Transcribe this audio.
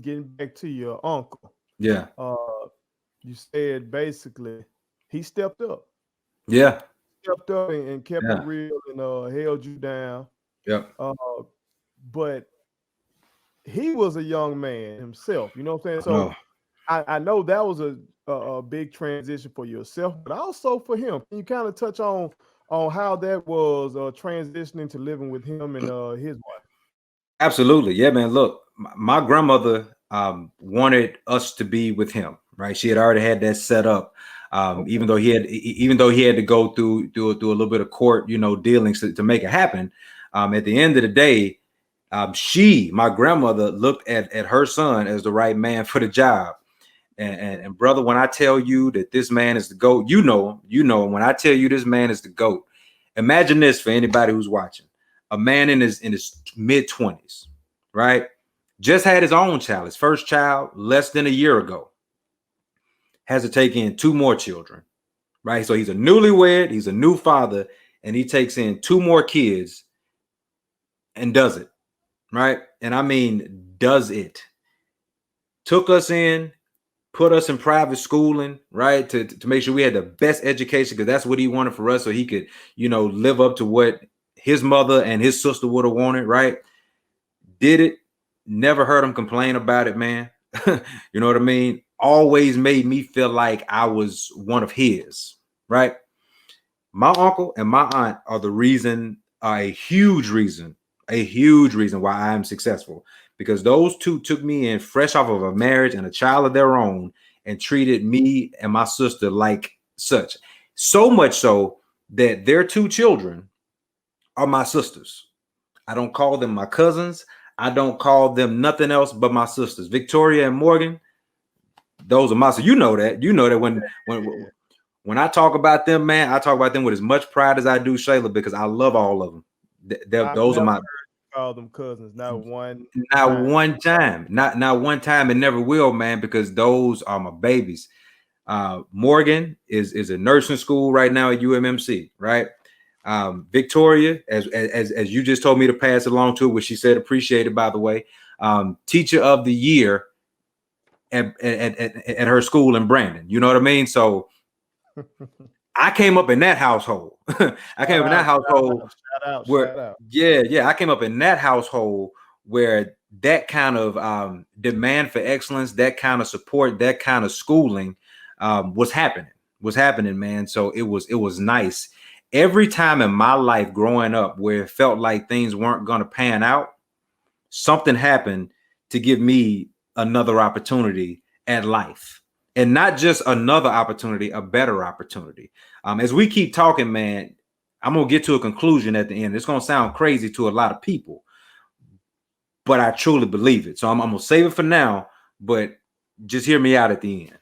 getting back to your uncle, Yeah. uh, you said basically he Yeah. stepped up and kept it Yeah. real and held you down. Yep. Uh, but he was a young man himself. You know what I'm saying? No. So I know that was a big transition for yourself, but also for him. Can you kind of touch on how that was transitioning to living with him and his wife? Absolutely. Yeah, man. Look, my grandmother wanted us to be with him, right? She had already had that set up. Okay. Even though he had to go through a little bit of court, dealings to make it happen. At the end of the day, my grandmother, looked at her son as the right man for the job. And brother, when I tell you that this man is the GOAT, him. When I tell you this man is the GOAT, imagine this for anybody who's watching. A man in his mid-20s, right? Just had his own child, his first child, less than a year ago. Has to take in two more children, right? So he's a newlywed, he's a new father, and he takes in two more kids and does it, right? And I mean, does it. Took us in, put us in private schooling, right? To make sure we had the best education, because that's what he wanted for us, so he could, live up to what his mother and his sister would have wanted, right? Did it, never heard him complain about it, man. You know what I mean? Always made me feel like I was one of his, right? My uncle and my aunt are a huge reason why I am successful, because those two took me in fresh off of a marriage and a child of their own and treated me and my sister like such. So much so that their two children are my sisters. I don't call them my cousins. I don't call them nothing else but my sisters. Victoria and Morgan, those are my, so you know that when I talk about them, man, I talk about them with as much pride as I do Shayla, because I love all of them. I've Those are never my, called them cousins, not one not time. one time, not one time, and never will, man, because those are my babies. Morgan is a nursing school right now at UMMC, right? Victoria, as you just told me to pass along to her, which she said appreciated, by the way, teacher of the year at her school in Brandon. You know what I mean? So I came up in that household. I came Shout up in that out, shout household out, shout out, where, shout out. yeah, I came up in that household where that kind of demand for excellence, that kind of support, that kind of schooling was happening, man. So it was nice. Every time in my life growing up where it felt like things weren't going to pan out, something happened to give me another opportunity at life. And not just another opportunity, a better opportunity. As we keep talking, man, I'm going to get to a conclusion at the end. It's going to sound crazy to a lot of people, but I truly believe it. So I'm going to save it for now, but just hear me out at the end.